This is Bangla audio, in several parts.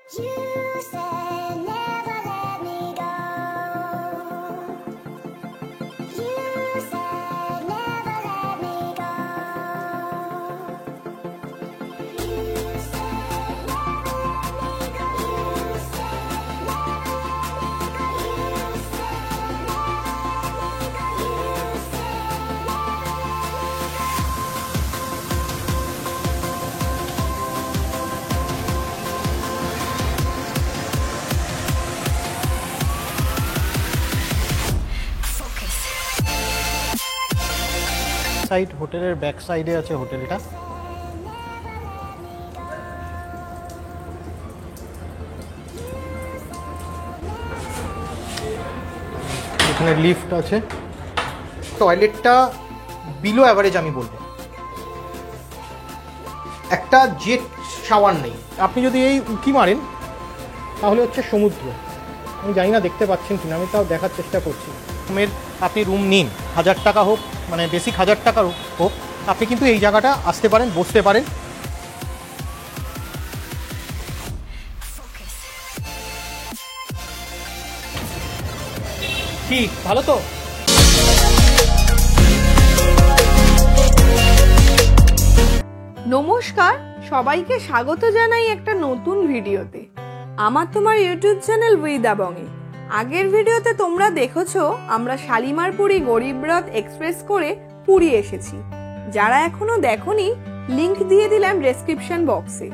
You said never let me go. You said never let me go. You said never let me go. You said never let me go. You said never let me go. You said side হোটেলের ব্যাক সাইডে আছে হোটেলটা। এখানে লিফট আছে। টয়লেটটা বিলো অ্যাভারেজ আমি বলবো। একটা জেট শাওয়ার নেই। আপনি যদি এই উঁকি মারেন তাহলে হচ্ছে সমুদ্র। আমি জানি না দেখতে পাচ্ছেন কিনা, আমি তাও দেখার চেষ্টা করছি। রুমের আপনি রুম নিন, 1000 টাকা হোক, মানে বেসিক 1000 টাকা হোক, আপনি কিন্তু এই জায়গাটা আসতে পারেন, বসতে পারেন। কি ভালো তো? নমস্কার, সবাইকে স্বাগত জানাই একটা নতুন ভিডিওতে। আমার তোমার ইউটিউব চ্যানেল উইদাবংয়ে। আগের ভিডিওতে তোমরা দেখেছো আমরা শালিমার পুরী গরিব রথ এক্সপ্রেস করে পুরী এসেছি। যারা এখনো দেখোনি, লিংক দিয়ে দিলাম ডেসক্রিপশন বক্সে।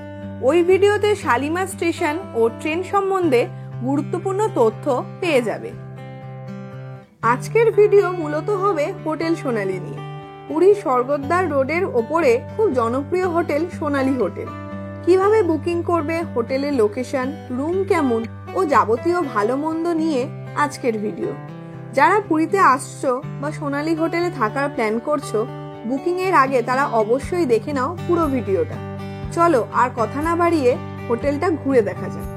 ওই ভিডিওতে শালিমার স্টেশন ও ট্রেন সম্বন্ধে গুরুত্বপূর্ণ তথ্য পেয়ে যাবে। আজকের ভিডিও মূলত হবে হোটেল সোনালী নিয়ে। পুরী স্বর্গদ্বার রোডের ওপরে খুব জনপ্রিয় হোটেল সোনালী হোটেল। কিভাবে বুকিং করবে, হোটেলের লোকেশন, রুম কেমন ও যাবতীয় ভালো মন্দ নিয়ে আজকের ভিডিও। যারা পুরীতে আসছো বা সোনালী হোটেলে থাকার প্ল্যান করছো, বুকিং এর আগে তারা অবশ্যই দেখে নাও পুরো ভিডিওটা। চলো আর কথা না বাড়িয়ে হোটেলটা ঘুরে দেখা যাক।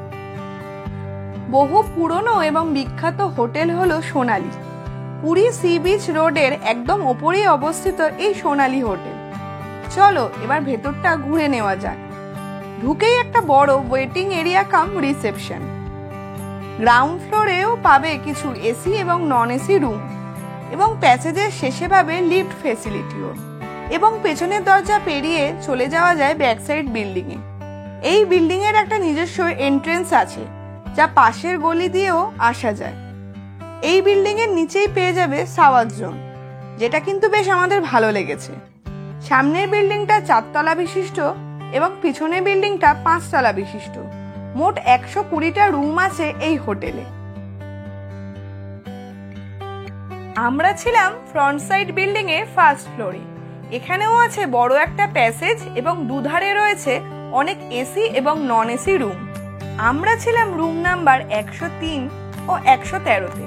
বহু পুরনো এবং বিখ্যাত হোটেল হলো সোনালী। পুরী সি বিচ রোডের একদম ওপরেই অবস্থিত এই সোনালী হোটেল। চলো এবার ভেতরটা ঘুরে নেওয়া যাক। ঢুকেই একটা বড় ওয়েটিং এরিয়া কাম রিসেপশন। গ্রাউন্ড ফ্লোরেও পাবে কিছু এসি এবং নন এসি রুম, এবং প্যাসেজের শেষে পাবে লিফট ফেসিলিটিও। এবং পেছনের দরজা পেরিয়ে চলে যাওয়া যায় ব্যাক সাইড বিল্ডিং এ। এই বিল্ডিং এর একটা নিজস্ব এন্ট্রেন্স আছে, যা পাশের গলি দিয়েও আসা যায়। এই বিল্ডিং এর নিচেই পেয়ে যাবে শাওয়ার জোন, যেটা কিন্তু বেশ আমাদের ভালো লেগেছে। সামনের বিল্ডিংটা 4 তলা বিশিষ্ট এবং পিছনের বিল্ডিংটা 5 তলা বিশিষ্ট। মোট 120টা রুম আছে এই হোটেলে। আমরা ছিলাম ফ্রন্ট সাইড বিল্ডিং এ ফার্স্ট ফ্লোরে। এখানেও আছে বড় একটা প্যাসেজ এবং দুধারে রয়েছে অনেক এসি এবং নন এসি রুম। আমরা ছিলাম রুম নাম্বার 103 ও 113-তে।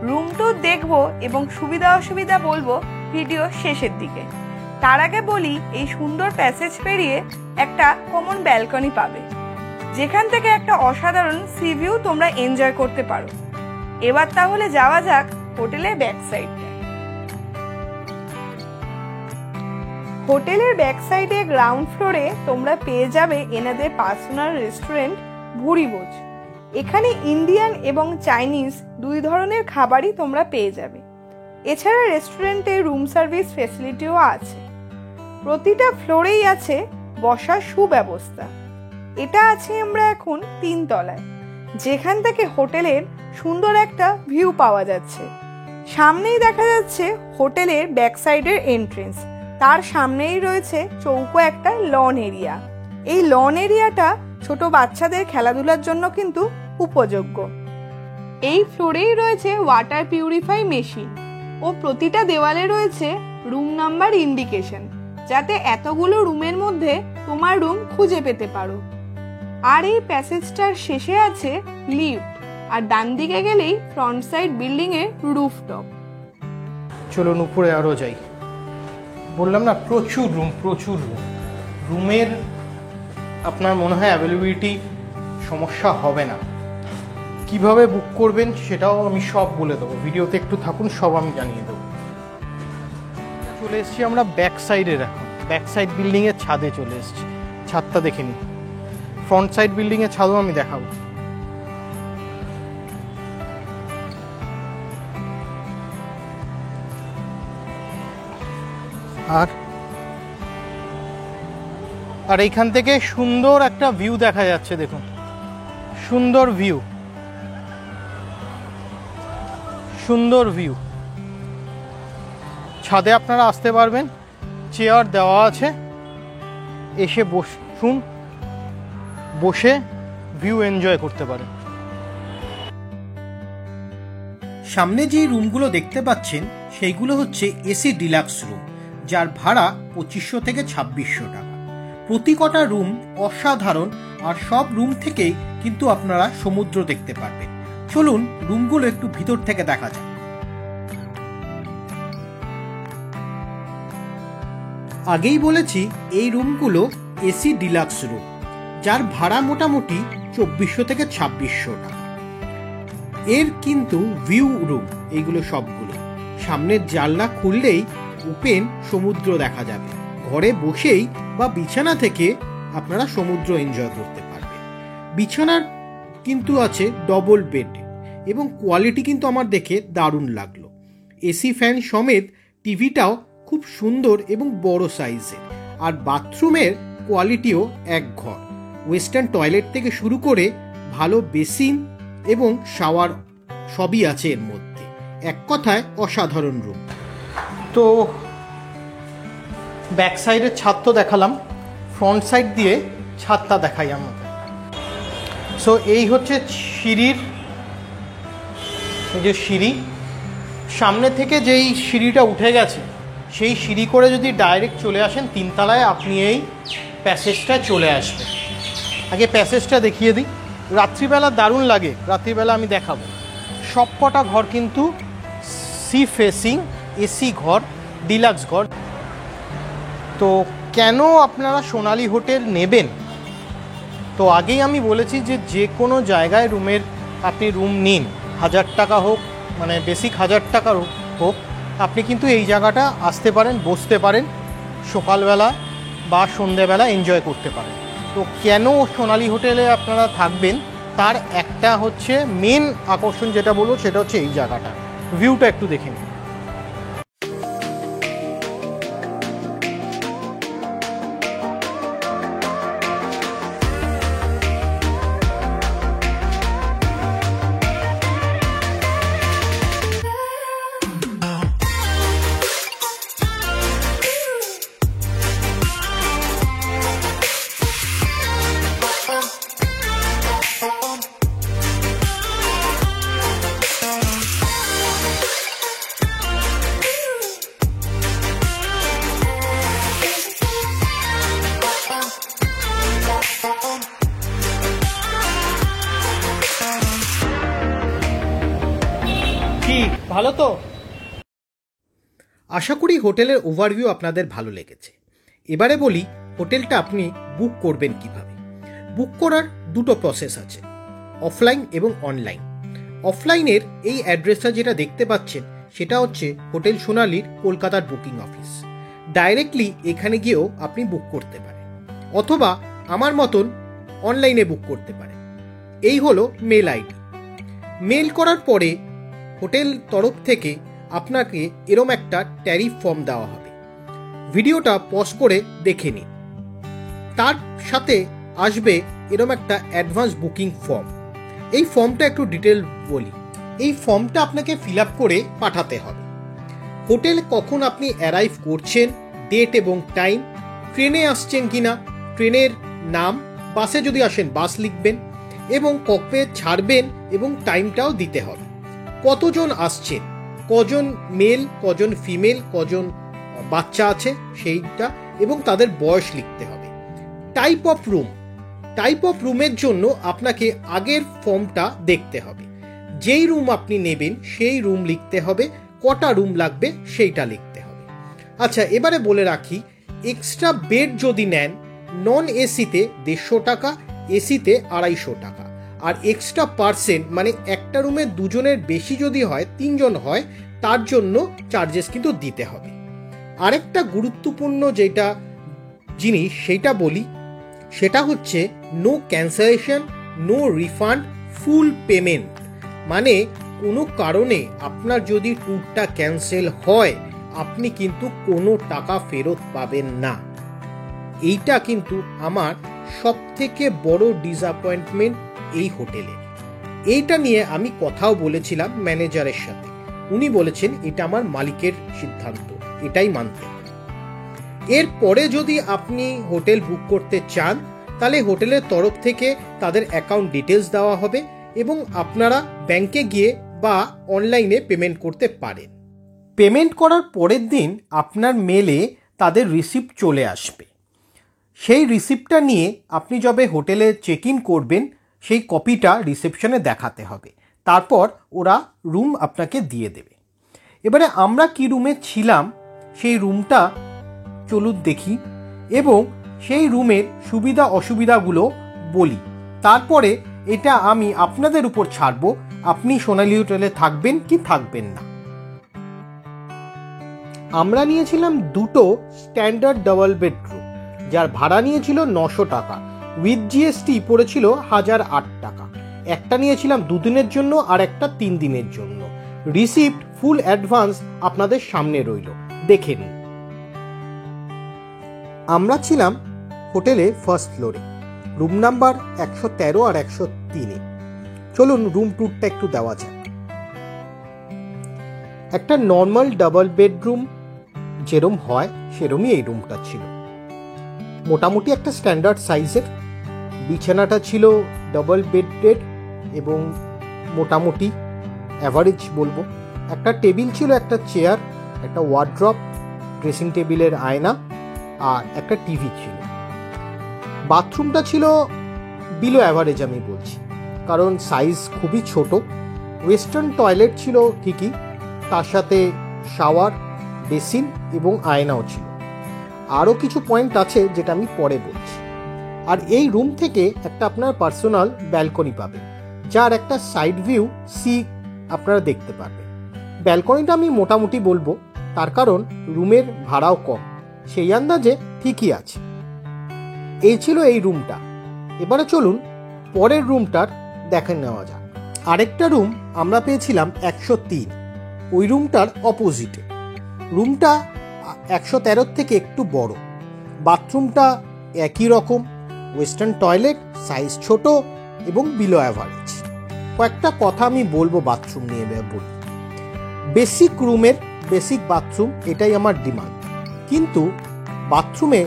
রুম ট্যুর দেখবো এবং সুবিধা অসুবিধা বলবো ভিডিও শেষের দিকে। তার আগে বলি, এই সুন্দর প্যাসেজ পেরিয়ে একটা কমন ব্যালকনি পাবে, যেখান থেকে একটা অসাধারণ সি ভিউ তোমরা এনজয় করতে পারো। এবার তাহলে যাওয়া যাক হোটেলের ব্যাক সাইডে। হোটেলের ব্যাক সাইডে গ্রাউন্ড ফ্লোরে তোমরা পেয়ে যাবে এনাদের পার্সোনাল রেস্টুরেন্ট ভুরিভোজ। এখানে ইন্ডিয়ান এবং চাইনিজ দুই ধরনের খাবারই তোমরা পেয়ে যাবে। এছাড়া রেস্টুরেন্টে রুম সার্ভিস ফেসিলিটিও আছে। প্রতিটা ফ্লোরেই আছে বসার সুব্যবস্থা। এটা আছে আমরা এখন 3 তলায়, যেখান থেকে হোটেলের সুন্দর একটা ভিউ পাওয়া যাচ্ছে। সামনেই দেখা যাচ্ছে হোটেলের ব্যাক সাইডের এন্ট্রেন্স। তার সামনেই রয়েছে চৌকো একটা লন এরিয়া। এই লন এরিয়াটা ছোট বাচ্চাদের খেলাধুলার জন্য কিন্তু উপযোগ্য। এই ফ্লোরেই রয়েছে ওয়াটার পিউরিফাই মেশিন ও প্রতিটা দেওয়ালে রয়েছে রুম নাম্বার ইন্ডিকেশন, যাতে এতগুলো রুমের মধ্যে তোমার রুম খুঁজে পেতে পারো। আর এই প্যাসেজটার শেষে আছে লিফট, আর ডান দিকে গেলেই ফ্রন্ট সাইড বিল্ডিং এর রুফটপ। চলুন উপরে আরও যাই। বললাম না, প্রচুর রুম। রুমের আপনার মনে হয় অ্যাভেলেবিলিটি সমস্যা হবে না। কিভাবে বুক করবেন সেটাও আমি সব বলে দেবো। ভিডিওতে একটু থাকুন, সব আমি জানিয়ে দেবো। চলে এসেছি আমরা ব্যাক সাইডে। এখন ব্যাক সাইড বিল্ডিংয়ের ছাদে চলে এসেছি। ছাদটা দেখে নিই। ফ্রন্ট সাইড বিল্ডিংয়ের ছাদও আমি দেখাবো। আর এইখান থেকে সুন্দর একটা ভিউ দেখা যাচ্ছে, দেখুন সুন্দর ভিউ, সুন্দর ভিউ। ছাদে আপনারা আসতে পারবেন, চেয়ার দেওয়া আছে, এসে বসুন, বসে ভিউ এনজয় করতে পারেন। সামনে যে রুমগুলো দেখতে পাচ্ছেন সেইগুলো হচ্ছে এসি ডিলাক্স রুম, যার ভাড়া 2500 থেকে 2600 টাকা। প্রতি কটা রুম অসাধারণ, আর সব রুম থেকেই কিন্তু আপনারা সমুদ্র দেখতে পারবেন। চলুন রুমগুলো একটু ভিতর থেকে দেখা যাক। আগেই বলেছি এই রুমগুলো এসি ডিলাক্স রুম, যার ভাড়া মোটামুটি 2400 থেকে 2600 টাকা। এর কিন্তু ভিউ রুম এইগুলো সবগুলো, সামনের জানলা খুললেই ওপেন সমুদ্র দেখা যাবে। ঘরে বসেই বা বিছানা থেকে আপনারা সমুদ্র এনজয় করতে পারবেন। বিছানার কিন্তু আছে ডবল বেড, এবং কোয়ালিটি কিন্তু আমার দেখে দারুণ লাগলো। এসি ফ্যান সমেত টিভিটাও খুব সুন্দর এবং বড় সাইজের। আর বাথরুমের কোয়ালিটিও এক ঘর, ওয়েস্টার্ন টয়লেট থেকে শুরু করে ভালো বেসিন এবং শাওয়ার সবই আছে এর মধ্যে। এক কথায় অসাধারণ রুম। তো ব্যাক সাইডের ছাদ তো দেখালাম, ফ্রন্ট সাইড দিয়ে ছাদটা দেখাই আমাদের। সো এই হচ্ছে সিঁড়ির, এই যে সিঁড়ি, সামনে থেকে যেই সিঁড়িটা উঠে গেছে সেই সিঁড়ি করে যদি ডাইরেক্ট চলে আসেন 3 তলায়, আপনি এই প্যাসেজটা চলে আসবেন। আগে প্যাসেজটা দেখিয়ে দিই। রাত্রিবেলা দারুণ লাগে, রাত্রিবেলা আমি দেখাবো। সব কটা ঘর কিন্তু সি ফেসিং এসি ঘর, ডিলাক্স ঘর। তো কেন আপনারা সোনালী হোটেল নেবেন? তো আগেই আমি বলেছি যে কোনো জায়গায় রুমের আপনি রুম নিন, 1000 টাকা হোক, মানে বেসিক 1000 টাকা হোক, আপনি কিন্তু এই জায়গাটা আসতে পারেন, বসতে পারেন, সকালবেলা বা সন্ধেবেলা এনজয় করতে পারেন। তো কেন সোনালী হোটেলে আপনারা থাকবেন তার একটা হচ্ছে মেন আকর্ষণ, যেটা বলবো সেটা হচ্ছে এই জায়গাটা, ভিউটা একটু দেখে নিন। ভালো তো? আশা করি হোটেলের ওভারভিউ আপনাদের ভালো লেগেছে। এবারে বলি হোটেলটা আপনি বুক করবেন কিভাবে। বুক করার দুটো প্রসেস আছে, অফলাইন এবং অনলাইন। অফলাইনের এই অ্যাড্রেসটা যেটা দেখতে পাচ্ছেন সেটা হচ্ছে হোটেল সোনালীর কলকাতার বুকিং অফিস। ডাইরেক্টলি এখানে গিয়েও আপনি বুক করতে পারেন, অথবা আমার মতন অনলাইনে বুক করতে পারেন। এই হলো মেল আইডি। মেল করার পরে হোটেল তরফ থেকে আপনাকে এরম একটা ট্যারিফ ফর্ম দেওয়া হবে। ভিডিওটা পজ করে দেখে নিন। তার সাথে আসবে এরম একটা অ্যাডভান্স বুকিং ফর্ম। এই ফর্মটা একটু ডিটেল বলি। এই ফর্মটা আপনাকে ফিল আপ করে পাঠাতে হবে। হোটেল কখন আপনি অ্যারাইভ করছেন, ডেট এবং টাইম, ট্রেনে আসছেন কিনা, ট্রেনের নাম, বাসে যদি আসেন বাস লিখবেন, এবং কবে ছাড়বেন এবং টাইমটাও দিতে হবে। কতজন আসছেন, কজন মেল, কজন ফিমেল, কজন বাচ্চা আছে সেইটা, এবং তাদের বয়স লিখতে হবে। Type of room, type of রুমের জন্য আপনাকে আগের ফর্মটা দেখতে হবে। যেই রুম আপনি নেবেন সেই রুম লিখতে হবে, কটা রুম লাগবে সেইটা লিখতে হবে। আচ্ছা, এবারে বলে রাখি, এক্সট্রা বেড যদি নেন নন এসিতে 150 টাকা, এসিতে 250 টাকা। আর এক্সট্রা পার্সেন্ট মানে একটা রুমে দুজনের বেশি যদি হয়, 3 জন হয়, তার জন্য চার্জেস কিন্তু দিতে হবে। আরেকটা গুরুত্বপূর্ণ যেটা জিনিস সেইটা বলি, সেটা হচ্ছে no cancellation, no refund, full payment. মানে কোনো কারণে আপনার যদি ট্যুরটা ক্যান্সেল হয় আপনি কিন্তু কোনো টাকা ফেরত পাবেন না। এইটা কিন্তু আমার সবথেকে বড় ডিসঅ্যাপয়েন্টমেন্ট এই হোটেলে। এইটা নিয়ে আমি কথাও বলেছিলাম ম্যানেজারের সাথে, উনি বলেছেন এটা আমার মালিকের সিদ্ধান্ত, এটাই মানতে হবে। এরপরে যদি আপনি হোটেল বুক করতে চান তাহলে হোটেলের তরফ থেকে তাদের অ্যাকাউন্ট ডিটেলস দেওয়া হবে এবং আপনারা ব্যাংকে গিয়ে বা অনলাইনে পেমেন্ট করতে পারেন। পেমেন্ট করার পরের দিন আপনার মেলে তাদের রিসিপ্ট চলে আসবে। সেই রিসিপ্টটা নিয়ে আপনি যবে হোটেলে চেক ইন করবেন সেই কপিটা রিসেপশনে দেখাতে হবে, তারপর ওরা রুম আপনাকে দিয়ে দেবে। এবারে আমরা কি রুমে ছিলাম সেই রুমটা চলুন দেখি এবং সেই রুমের সুবিধা অসুবিধাগুলো বলি। তারপরে এটা আমি আপনাদের উপর ছাড়বো, আপনি সোনালী হোটেলে থাকবেন কি থাকবেন না। আমরা নিয়েছিলাম দুটো স্ট্যান্ডার্ড ডাবল বেডরুম, যার ভাড়া নিয়েছিল 900 টাকা, উইথ জিএসটি পড়েছিল 1008 টাকা। একটা নিয়েছিলাম 2 দিনের জন্য আর একটা 3 দিনের জন্য। রিসিপ্ট ফুল অ্যাডভান্স আপনাদের সামনে রইল, দেখে নিন। আমরা ছিলাম হোটেলে ফার্স্ট ফ্লোরে, রুম নাম্বার 113 আর 103-এ। চলুন রুম ট্যুরটা একটু দেওয়া যাক। একটা নর্মাল ডাবল বেডরুম যেরম হয় সেরমই এই রুমটা ছিল, মোটামুটি একটা স্ট্যান্ডার্ড সাইজের। বিছানাটা ছিল ডাবল বেডেড এবং মোটামুটি অ্যাভারেজ বলবো। একটা টেবিল ছিল, একটা চেয়ার, একটা ওয়ার্ড্রপ, ড্রেসিং টেবিলের আয়না আর একটা টিভি ছিল। বাথরুমটা ছিল বিলো অ্যাভারেজ আমি বলছি, কারণ সাইজ খুবই ছোট। ওয়েস্টার্ন টয়লেট ছিল ঠিকই, তার সাথে শাওয়ার, বেসিন এবং আয়নাও ছিল। আরও কিছু পয়েন্ট আছে যেটা আমি পরে বলছি। আর এই রুম থেকে একটা আপনার পার্সোনাল ব্যালকনি পাবেন, যার একটা সাইড ভিউ সি আপনারা দেখতে পারবেন। ব্যালকনিটা আমি মোটামুটি বলবো, তার কারণ রুমের ভাড়াও কম, সেই আন্দাজে ঠিকই আছে। এই ছিল এই রুমটা। এবারে চলুন পরের রুমটার দেখে নেওয়া যাক। আরেকটা রুম আমরা পেয়েছিলাম 103, ওই রুমটার অপোজিটে। রুমটা 113 থেকে একটু বড়, বাথরুমটা একই রকম, ওয়েস্টার্ন টয়লেট, সাইজ ছোট এবং বিলো অ্যাভারেজ। কয়েকটা কথা আমি বলবো বাথরুম নিয়ে বলি। বেসিক রুমের বেসিক বাথরুম, এটাই আমার ডিমান্ড, কিন্তু বাথরুমে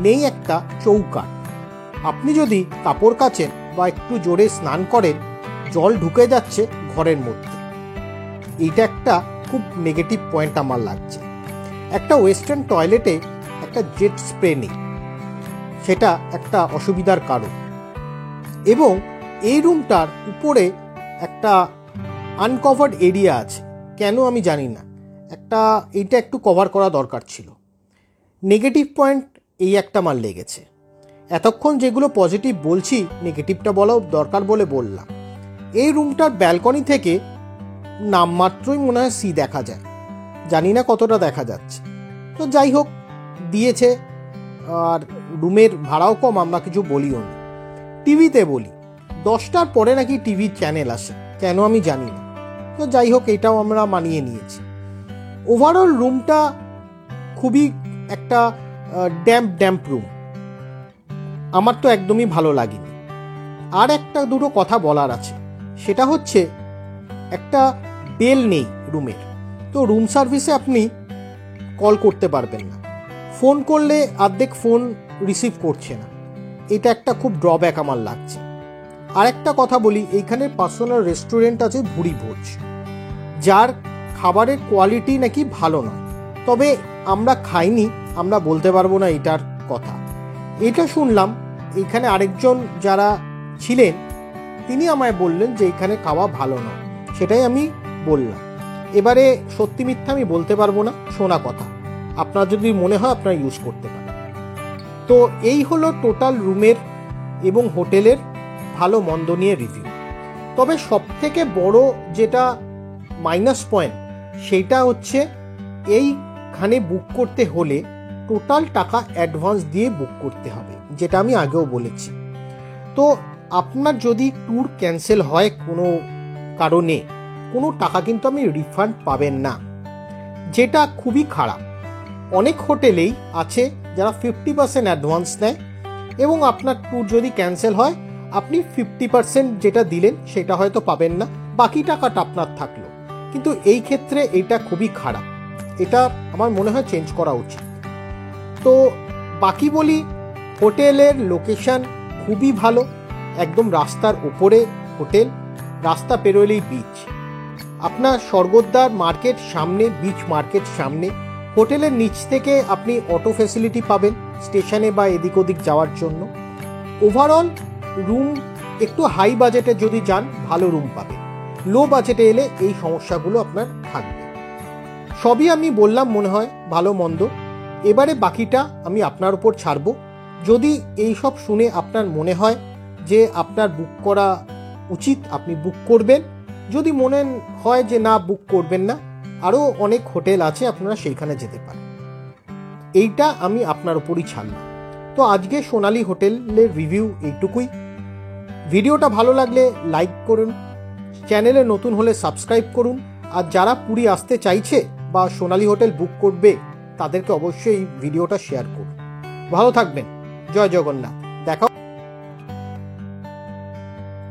নেই একটা চৌকাঠ। আপনি যদি কাপড় কাচেন বা একটু জোরে স্নান করেন জল ঢুকে যাচ্ছে ঘরের মধ্যে, এইটা একটা খুব নেগেটিভ পয়েন্ট আমার লাগছে। একটা ওয়েস্টার্ন টয়লেটে একটা জেট স্প্রে নেই, সেটা একটা অসুবিধার কারণ। এবং এই রুমটার উপরে একটা আনকভার্ড এরিয়া আছে, কেন আমি জানি না, এইটা একটু কভার করা দরকার ছিল। নেগেটিভ পয়েন্ট এই একটা আমার লেগেছে। এতক্ষণ যেগুলো পজিটিভ বলছি নেগেটিভটা বলাও দরকার বলে বললাম। এই রুমটার ব্যালকনি থেকে নামমাত্রই মনে হয় সি দেখা যায়, জানি না কতটা দেখা যাচ্ছে। তো যাই হোক, দিয়েছে, আর রুমের ভাড়াও কম, আমরা কিছু বলিও না। টিভিতে বলি 10টার পরে নাকি টিভির চ্যানেল আসে, কেন আমি জানি না। তো যাই হোক, এটাও আমরা মানিয়ে নিয়েছি। ওভারঅল রুমটা খুবই একটা ড্যাম্প রুম, আমার তো একদমই ভালো লাগেনি। আর একটা দুটো কথা বলার আছে, সেটা হচ্ছে একটা বেল নেই রুমের, তো রুম সার্ভিসে আপনি কল করতে পারবেন না। ফোন করলে অর্ধেক ফোন রিসিভ করছে না, এটা একটা খুব ড্রব্যাক আমার লাগছে। আর একটা কথা বলি, এইখানে পার্সোনাল রেস্টুরেন্ট আছে ভুরি ভোজ, যার খাবারের কোয়ালিটি নাকি ভালো নয়, তবে আমরা খাইনি, আমরা বলতে পারবো না এটার কথা। এটা শুনলাম, এইখানে আরেকজন যারা ছিলেন তিনি আমায় বললেন যে এখানে খাওয়া ভালো নয়, সেটাই আমি বললাম। এবারে সত্যি মিথ্যা আমি বলতে পারবো না, শোনা কথা, আপনার যদি মনে হয় আপনারা ইউজ করতে পারেন। তো এই হলো টোটাল রুমের এবং হোটেলের ভালো মন্দ নিয়ে রিভিউ। তবে সবথেকে বড় যেটা মাইনাস পয়েন্ট সেইটা হচ্ছে এইখানে বুক করতে হলে টোটাল টাকা অ্যাডভান্স দিয়ে বুক করতে হবে। যেটা আমি আগেও বলেছি। তো আপনার যদি ট্যুর ক্যান্সেল হয় কোনো কারণে, কোনো টাকা কিন্তু আপনি রিফান্ড পাবেন না, যেটা খুবই খারাপ। অনেক হোটেলেই আছে যারা 50% অ্যাডভান্স নেয় এবং আপনার ট্যুর যদি ক্যান্সেল হয় আপনি 50% যেটা দিলেন সেটা হয়তো পাবেন না, বাকি টাকাটা আপনার থাকলো। কিন্তু এই ক্ষেত্রে এটা খুবই খারাপ, এটা আমার মনে হয় চেঞ্জ করা উচিত। তো বাকি বলি, হোটেলের লোকেশন খুবই ভালো, একদম রাস্তার উপরে হোটেল, রাস্তা পেরোলেই বিচ। আপনার স্বর্গদ্বার মার্কেট সামনে, বিচ মার্কেট সামনে। হোটেলের নিচ থেকে আপনি অটো ফ্যাসিলিটি পাবেন স্টেশনে বা এদিক ওদিক যাওয়ার জন্য। ওভারঅল রুম একটু হাই বাজেটে যদি যান ভালো রুম পাবেন, লো বাজেটে এলে এই সমস্যাগুলো আপনার থাকবে। সবই আমি বললাম মনে হয় ভালো মন্দ, এবারে বাকিটা আমি আপনার উপর ছাড়ব। যদি এই সব শুনে আপনার মনে হয় যে আপনার বুক করা উচিত, আপনি বুক করবেন। যদি মনে হয় যে না, বুক করবেন না, আরও অনেক হোটেল আছে, আপনারা সেইখানে যেতে পারেন। এইটা আমি আপনার উপরই ছাড়লাম। তো আজকে সোনালী হোটেলের রিভিউ এইটুকুই। ভিডিওটা ভালো লাগলে লাইক করুন, চ্যানেলে নতুন হলে সাবস্ক্রাইব করুন। আর যারা পুরী আসতে চাইছে বা সোনালী হোটেল বুক করবে তাদেরকে অবশ্যই এই ভিডিওটা শেয়ার করুন। ভালো থাকবেন। জয় জগন্নাথ।